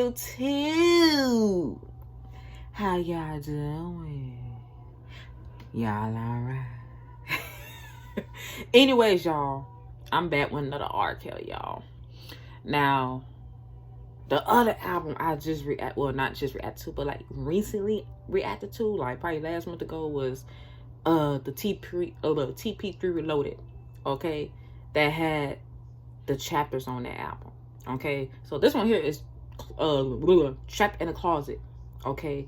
YouTube. How y'all doing? Y'all alright? Anyways, y'all, I'm back with another R.Kelly, y'all. Now, the other album I just not just reacted to, but like recently reacted to, like probably last month ago, was the TP3 Reloaded. Okay, that had the chapters on that album. Okay, so this one here is Trapped in a Closet. Okay,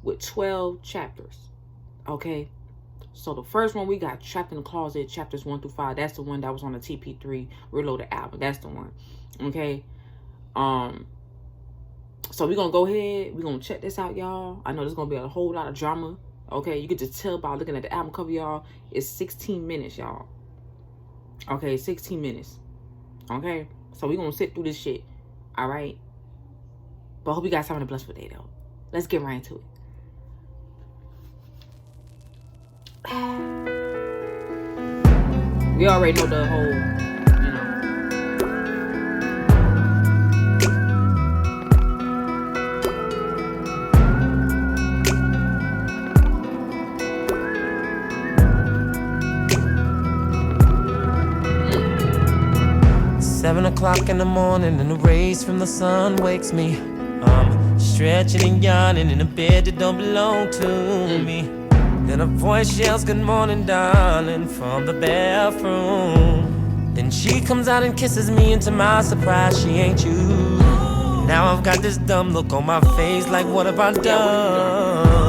with 12 chapters. Okay, so the first one we got Trapped in the Closet, chapters 1 through 5. That's the one that was on the TP3 Reloaded album. That's the one. Okay. So we're gonna go ahead, we're gonna check this out, y'all. I know there's gonna be a whole lot of drama. Okay, you can just tell by looking at the album cover, y'all. It's 16 minutes, y'all. Okay, 16 minutes. Okay, so we're gonna sit through this shit. All right, but I hope you guys having a blessed day, though. Let's get right into it. We already know the whole, you know. 7 o'clock in the morning and the rays from the sun wakes me. I'm stretching and yawning in a bed that don't belong to me. Then a voice yells, "Good morning, darling," from the bathroom. Then she comes out and kisses me, and to my surprise, she ain't you. Now I've got this dumb look on my face, like what have I done?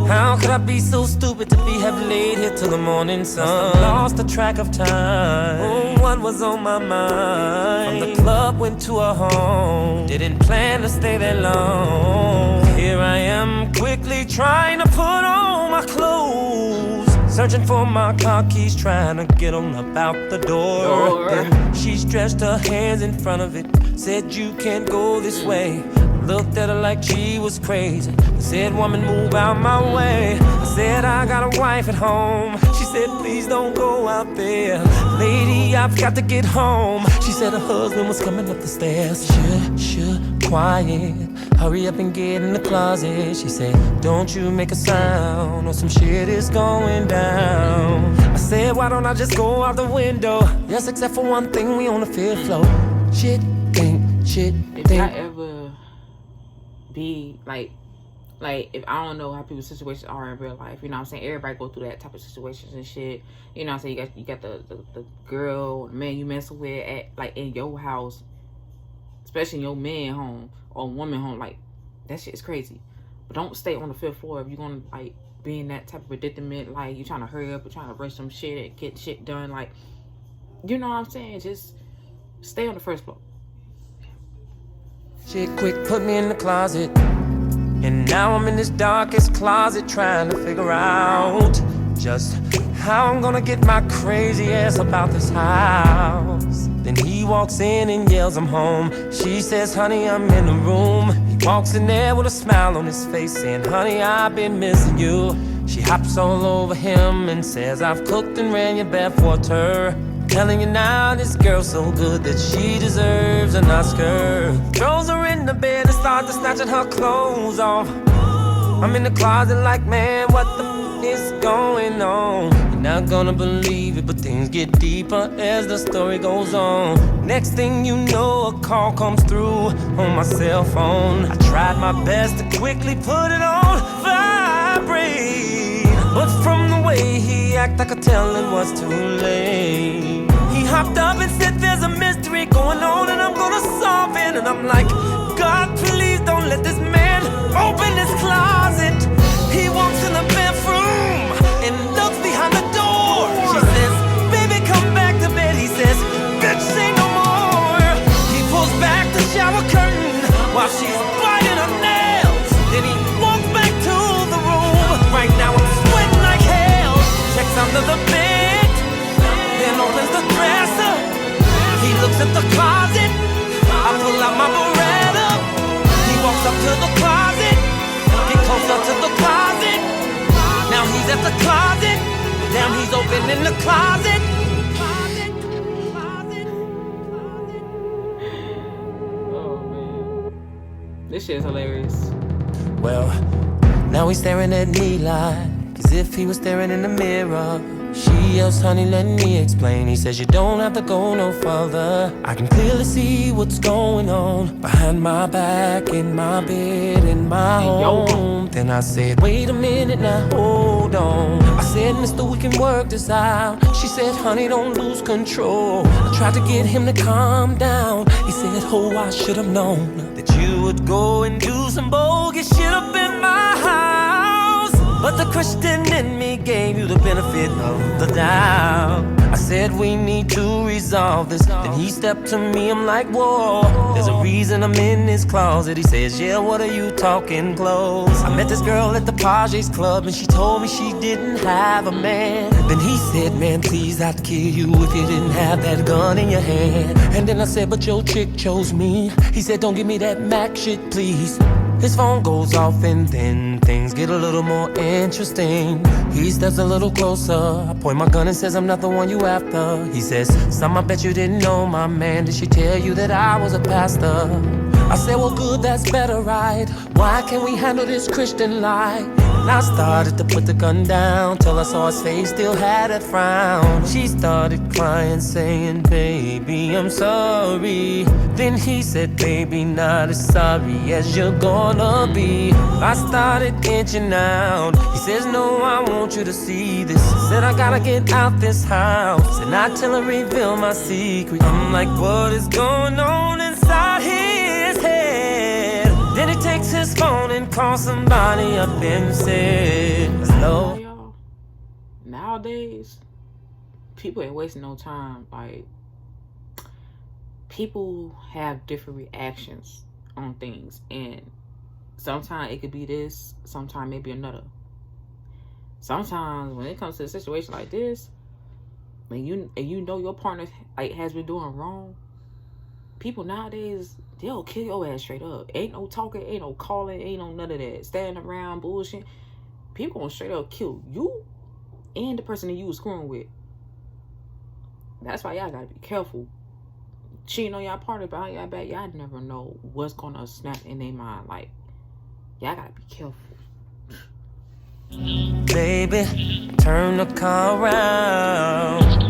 How could I be so stupid to have laid here till the morning sun? I lost the track of time. Oh, what was on my mind? From the club went to a home. Didn't plan to stay there long. Here I am, quickly trying to put on my clothes, searching for my car keys, trying to get on up out the door. Then she stretched her hands in front of it, said, "You can't go this way." Looked at her like she was crazy. I said, "Woman, move out my way." I said, "I got a wife at home." She said, "Please don't go out there. Lady, I've got to get home." She said her husband was coming up the stairs. Shh, quiet. Hurry up and get in the closet. She said, "Don't you make a sound or some shit is going down." I said, "Why don't I just go out the window?" Yes, except for one thing, we on the 5th floor. Shit, think. If I ever be like if I don't know how people's situations are in real life, you know what I'm saying? Everybody go through that type of situations and shit. You know what I'm saying? You got the girl, the man you messing with at like in your house, especially in your man home or woman home. Like, that shit is crazy. But don't stay on the 5th floor if you're gonna like be in that type of predicament. Like, you trying to hurry up, or trying to rush some shit and get shit done. Like, you know what I'm saying? Just stay on the 1st floor. She quick put me in the closet, and now I'm in this darkest closet trying to figure out just how I'm gonna get my crazy ass about this house. Then he walks in and yells, "I'm home." She says, "Honey, I'm in the room." He walks in there with a smile on his face, saying, "Honey, I've been missing you." She hops all over him and says, "I've cooked and ran your bath water. Telling you now, this girl's so good that she deserves an Oscar." Throws her in the bed and starts snatching her clothes off. I'm in the closet like, man, what the is going on? You're not gonna believe it, but things get deeper as the story goes on. Next thing you know, a call comes through on my cell phone. I tried my best to quickly put it on vibrate, but from the way he acted, I could tell it was too late. He hopped up and said, "There's a mystery going on and I'm gonna solve it." And I'm like, "God, please don't let this man open this closet." He walks in the bathroom and looks behind the door. She says, "Baby, come back to bed." He says, "Bitch, say no more." He pulls back the shower curtain while she's biting her nails. Then he walks back to the room. Right now I'm sweating like hell. Checks under the bed, then opens the dresser. He looks at the closet. I pull out my Beretta. He walks up to the closet, get closer to the closet. Now he's at the closet. Damn, he's opening the closet. Oh man. This shit is hilarious. Well, now he's staring at me like as if he was staring in the mirror. She yells, honey, let me explain. He says, you don't have to go no further. I can clearly see what's going on behind my back, in my bed, in my home. Then I said, wait a minute now, hold on. I said, mister, we can work this out. She said, honey, don't lose control. I tried to get him to calm down. He said, oh, I should have known that you would go and do some bogus shit up in my house. But the Christian in me gave you the benefit of the doubt. I said we need to resolve this. Then he stepped to me, I'm like, whoa, there's a reason I'm in this closet. He says, yeah, what are you talking close? I met this girl at the Pages Club and she told me she didn't have a man. Then he said, man, please, I'd kill you if you didn't have that gun in your hand. And then I said, but your chick chose me. He said, don't give me that Mac shit, please. His phone goes off and then things get a little more interesting. He steps a little closer. I point my gun and says, I'm not the one you after. He says, son, I bet you didn't know my man. Did she tell you that I was a pastor? I said, well, good, that's better, right? Why can't we handle this Christian life? And I started to put the gun down till I saw his face still had that frown. She started crying, saying, baby, I'm sorry. Then he said, baby, not as sorry as you're gonna be. I started inching out. He says, no, I want you to see this. Said, I gotta get out this house and not till I reveal my secret. I'm like, what is going on inside his head? Then he takes his phone and calls somebody up and says, no. Y'all, nowadays, people ain't wasting no time. Like, people have different reactions on things, and sometimes it could be this, sometimes maybe another. Sometimes when it comes to a situation like this, when you know your partner like has been doing wrong, people nowadays, they'll kill your ass straight up. Ain't no talking, ain't no calling, ain't no none of that standing around bullshit. People gonna straight up kill you and the person that you was screwing with. That's why y'all gotta be careful. Cheating on y'all partner behind y'all back, y'all never know what's gonna snap in their mind. Like, y'all gotta be careful. Baby, turn the car around.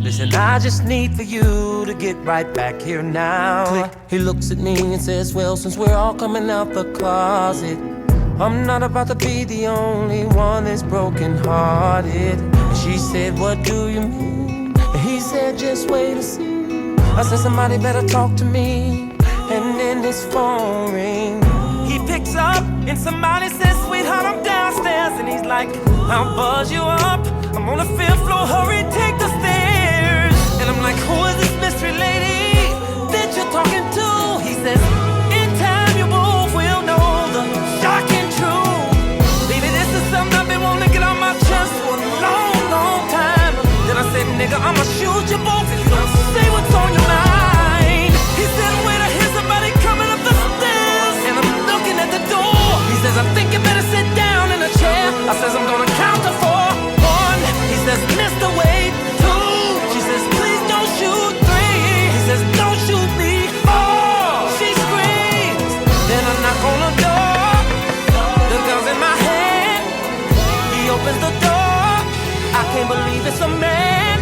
Listen, I just need for you to get right back here now. Click. He looks at me and says, well, since we're all coming out the closet, I'm not about to be the only one that's broken hearted. And she said, what do you mean? And he said, just wait and see. I said, somebody better talk to me. And then his phone rings. He picks up and somebody says, sweetheart, I'm downstairs. And he's like, I'll buzz you up. I'm on the 5th floor, hurry, take the stairs. And I'm like, who is this mystery lady that you're talking to? He says, in time you both will know the shocking truth. Baby, this is something I've been wanting to get on my chest for a long, long time. Then I said, nigga, I'ma shoot you both if you don't say what's on your mind. He said, wait, I hear somebody coming up the stairs. And I'm looking at the door. He says, I think you better sit down in a chair. I says, I'm gonna count to 4. 1. He says, Mr. Wade. 2. She says, please don't shoot. 3. He says, don't shoot me. 4. She screams. Then I knock on the door. The gun's in my hand. He opens the door. I can't believe it's a man.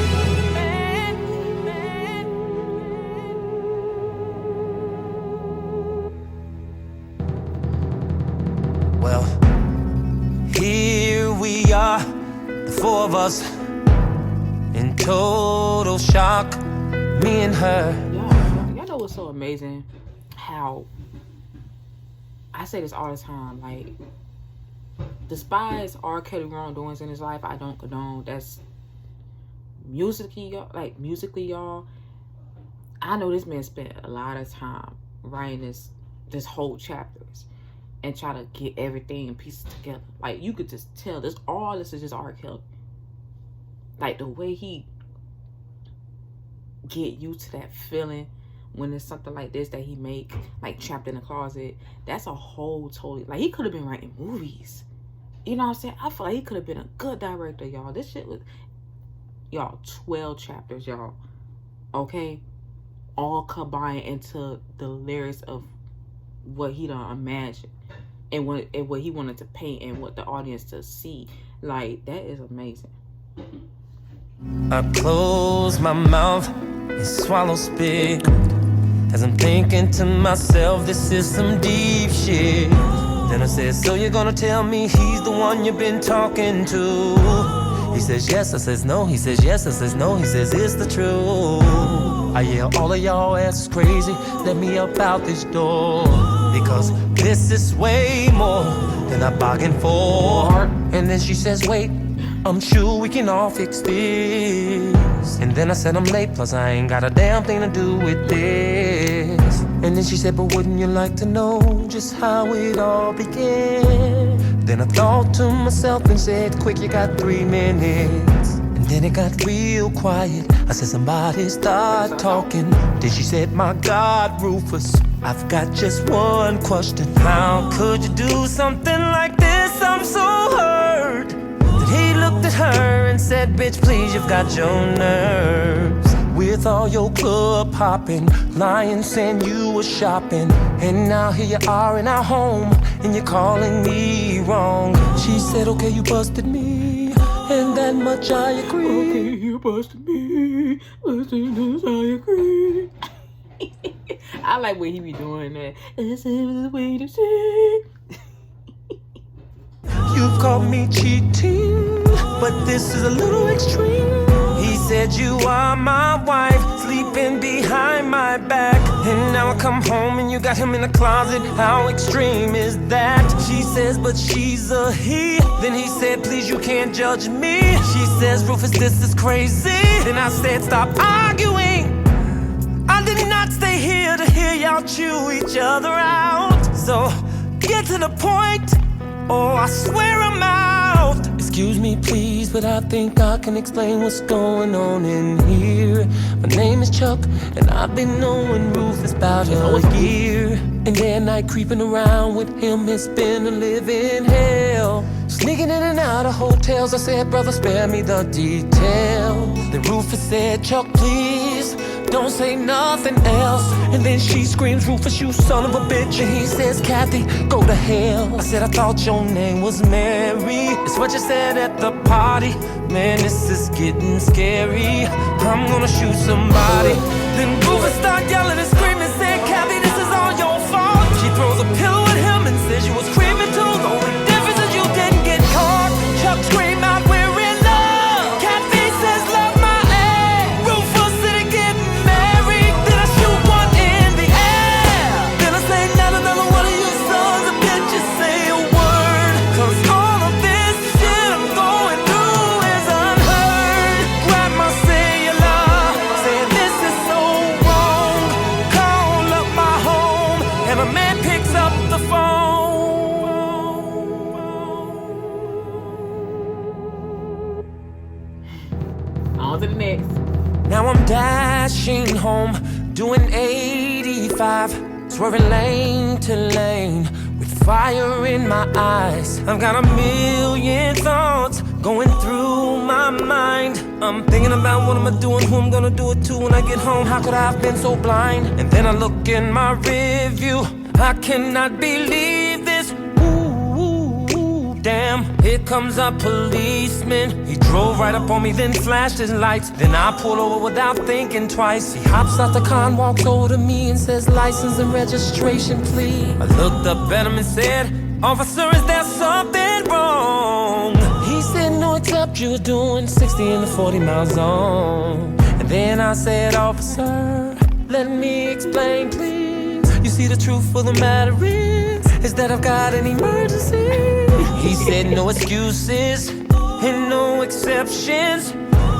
Well, here we are, the 4 of us, in total shock, me and her. Y'all know what's so amazing? How, I say this all the time, like, despise R.Kelly wrongdoings in his life, I don't condone. That's musically, y'all. I know this man spent a lot of time writing this whole chapters and try to get everything in pieces together. Like, you could just tell this is just R.Kelly. Like, the way he get you to that feeling when it's something like this that he make, like Trapped in the Closet, that's a whole totally, like, he could have been writing movies. You know what I'm saying? I feel like he could have been a good director, y'all. This shit was, y'all, 12 chapters, y'all. Okay? All combined into the lyrics of what he done imagined and what he wanted to paint and what the audience to see. Like, that is amazing. I close my mouth and swallow spit as I'm thinking to myself, this is some deep shit. Then I said, so you're gonna tell me he's the one you've been talking to? He says yes, I says no. He says yes, I says no. He says it's the truth. I yell, all of y'all asses crazy, let me up out this door, because this is way more than I bargained for. And then she says, wait, I'm sure we can all fix this. And then I said, I'm late, plus I ain't got a damn thing to do with this. And then she said, but wouldn't you like to know just how it all began? Then I thought to myself and said, quick, you got 3 minutes. And then it got real quiet. I said, somebody start talking. Then she said, my God, Rufus, I've got just one question. How could you do something like this? I'm so hurt. He looked at her and said, bitch, please, you've got your nerves. With all your club hopping, lying saying you were shopping, and now here you are in our home, and you're calling me wrong. She said, okay, you busted me, and that much I agree. Okay, you busted me, but I agree. I like when he be doing that. This is the way to say. You've caught me cheating, but this is a little extreme. He said you are my wife, sleeping behind my back, and now I come home and you got him in the closet. How extreme is that? She says, but she's a he. Then he said, please, you can't judge me. She says, Rufus, this is crazy. Then I said, stop arguing. I did not stay here to hear y'all chew each other out. So get to the point. Oh, I swear I'm out. Excuse me, please, but I think I can explain what's going on in here. My name is Chuck, and I've been knowing Rufus about a year. And that night creeping around with him has been a living hell. Sneaking in and out of hotels, I said, brother, spare me the details. Then Rufus said, Chuck, please, don't say nothing else. And then she screams, Rufus, you son of a bitch. And he says, Kathy, go to hell. I said, I thought your name was Mary. It's what you said at the party. Man, this is getting scary. I'm gonna shoot somebody. Then Rufus started yelling and screaming, saying, Kathy, this is all your fault. She throws a pillow at him and says she was screaming too. The only difference is you didn't get caught. Chuck screamed out, we're in love. Kathy says, love my ass. Rufus said, getting married. Then I shoot one in the air. Then I say, not another one of you sons of bitches say a word. Cause all of this shit I'm going through is unheard. Grab my cellular, saying this is so wrong. Call up my home, and my man picks up the phone. On to the next. Now I'm dashing home, doing 85, swerving lane to lane, with fire in my eyes. I've got a million thoughts going through my mind. I'm thinking about what am I doing, who I'm gonna do it to when I get home. How could I have been so blind? And then I look in my rear view, I cannot believe this. Damn, here comes a policeman. He drove right up on me, then flashed his lights. Then I pull over without thinking twice. He hops out the car and walks over to me and says, license and registration, please. I looked up at him and said, officer, is there something wrong? He said, no, except you're doing 60 in the 40 mile zone. And then I said, officer, let me explain, please. You see, the truth of the matter is that I've got an emergency. He said no excuses and no exceptions.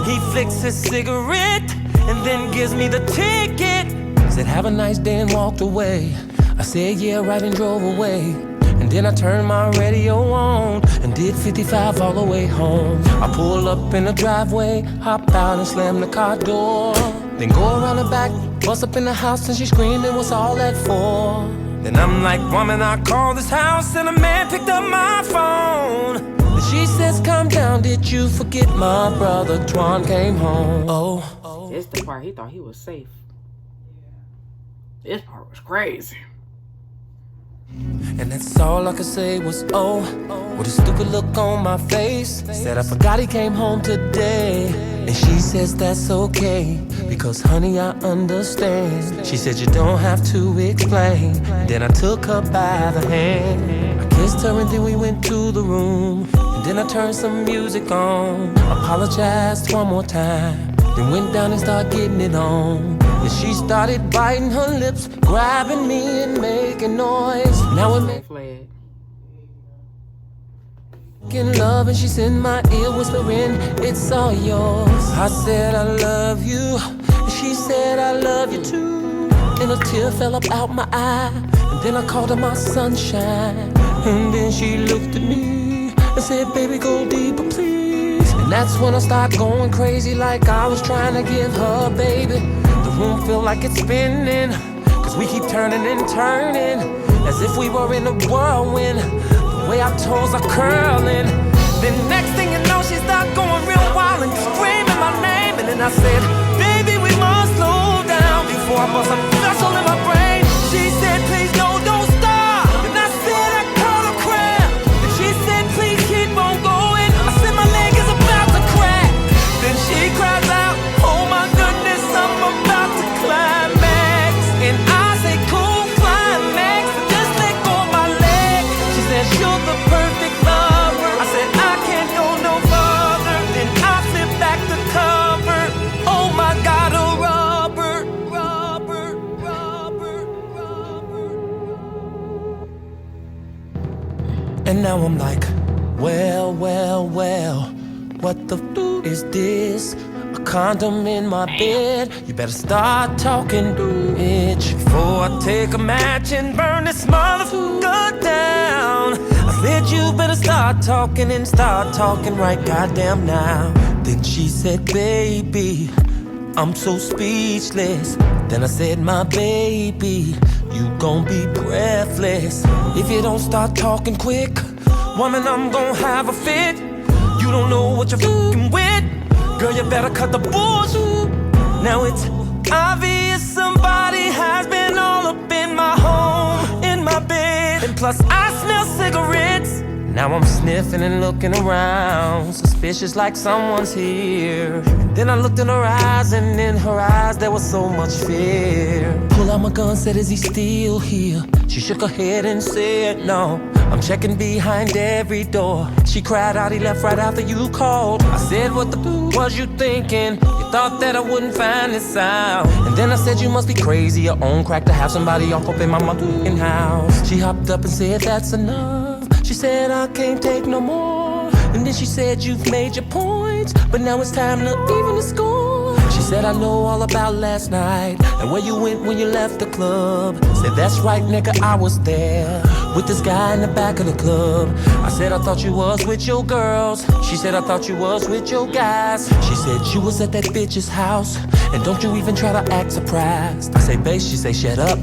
He flicks his cigarette and then gives me the ticket. Said have a nice day and walked away. I said yeah, right, and drove away. And then I turned my radio on and did 55 all the way home. I pull up in the driveway, hop out and slam the car door. Then go around the back, bust up in the house and she screaming, what's all that for? Then I'm like, woman, I called this house and a man picked up my phone. Then she says, calm down, did you forget my brother Twan came home? Oh. This the part he thought he was safe. This part was crazy. And that's all I could say was, oh, with a stupid look on my face. Said I forgot he came home today. And she says that's okay, because honey, I understand. She said you don't have to explain. Then I took her by the hand. I kissed her and then we went to the room. And then I turned some music on. Apologized one more time. Then went down and started getting it on. Then she started biting her lips, grabbing me and making noise. Now it made in love, and she's in my ear whispering, it's all yours. I said I love you, and she said I love you too. And a tear fell up out my eye, and then I called her my sunshine. And then she looked at me and said, baby, go deeper, please. And that's when I started going crazy, like I was trying to give her, baby. The room feel like it's spinning, cause we keep turning and turning, as if we were in a whirlwind. The way our toes are curling. Then next thing you know, she started going real wild and screaming my name. And then I said, baby, we must slow down before I bust a vessel in my brain. She said, please, no, don't stop. And I said, I caught a crab. And she said, please keep on going. I said, my leg is about to crack. Then she cries out, oh my goodness, I'm about to climax. And I say, cool, climax, just let go of my leg. She said, you're the perfect lover. I said, I can't go no further. Then I flip back the cover. Oh my God, a Robert. And now I'm like, well, what the f is this? A condom in my bed. You better start talking, bitch, before I take a match and burn this motherfucker down. I said you better start talking and start talking right goddamn now. Then she said, baby, I'm so speechless. Then I said, my baby, you gon' be breathless if you don't start talking quick. Woman, I'm gon' have a fit. You don't know what you're fucking with. Girl, you better cut the bullshit. Now it's obvious somebody has been all up in my home, in my bed. And plus I smell cigarettes. Now I'm sniffing and looking around, suspicious like someone's here. Then I looked in her eyes, and in her eyes there was so much fear. Pull out my gun, said, is he still here? She shook her head and said, no, I'm checking behind every door. She cried out, he left right after you called. I said, what the was you thinking? You thought that I wouldn't find this out. And then I said, you must be crazy or on crack to have somebody off up in my motherfucking house. She hopped up and said, that's enough. She said, I can't take no more. And then she said, you've made your points, but now it's time to even the score. She said, I know all about last night and where you went when you left the club. Said, that's right, nigga, I was there with this guy in the back of the club. I said, I thought you was with your girls. She said, I thought you was with your guys. She said, you was at that bitch's house, and don't you even try to act surprised. I say, babe, she say, shut up.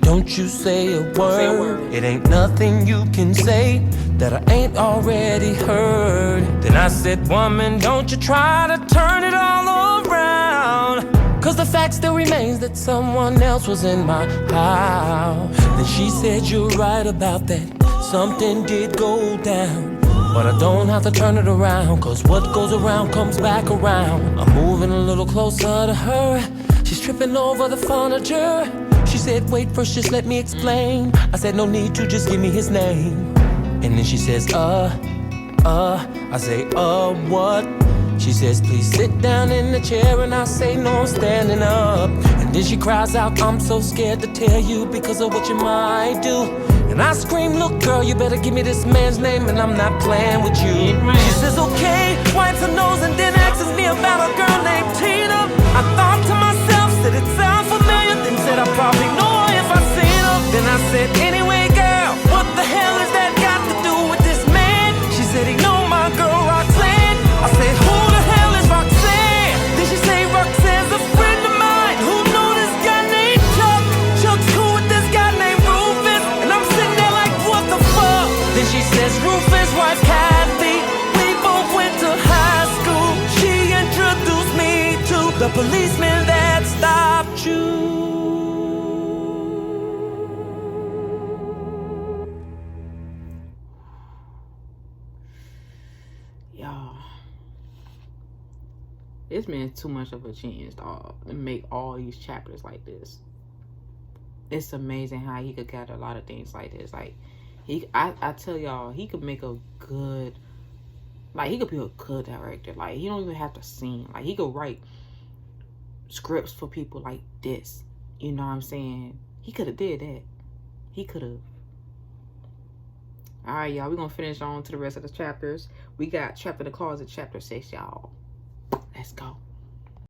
Don't you say a word. It ain't nothing you can say that I ain't already heard. Then I said, woman, don't you try to turn it all around, cause the fact still remains that someone else was in my house. Then she said, you're right about that. Something did go down, but I don't have to turn it around, cause what goes around comes back around. I'm moving a little closer to her. She's tripping over the furniture. She said, wait, first just let me explain. I said, no need to, just give me his name. And then she says, I say, what? She says, please sit down in the chair. And I say, no, I'm standing up. And then she cries out, I'm so scared to tell you because of what you might do. And I scream, look, girl, you better give me this man's name, and I'm not playing with you. She says, okay, wipes her nose and then asks me about a girl named Tina. I thought to myself, said it sounds familiar, then said I probably know her if I seen her. Then I said, anyway, girl, what the hell is that got to do with this man? She said, he know my girl Roxanne. I said, who the hell is Roxanne? Then she say, Roxanne's a friend of mine who know this guy named Chuck. Chuck's cool with this guy named Rufus. And I'm sitting there like, what the fuck? Then she says, Rufus' wife Kathy, we both went to high school. She introduced me to the policeman that stopped you. This man's too much of a genius, dog, to make all these chapters like this. It's amazing how he could gather a lot of things like this. Like, I tell y'all, he could make a good, like, he could be a good director. Like, he don't even have to sing. Like, he could write scripts for people like this. You know what I'm saying? He could have did that. He could have. All right, y'all. We're going to finish on to the rest of the chapters. We got Trapped in the Closet, chapter 6, y'all. Let's go.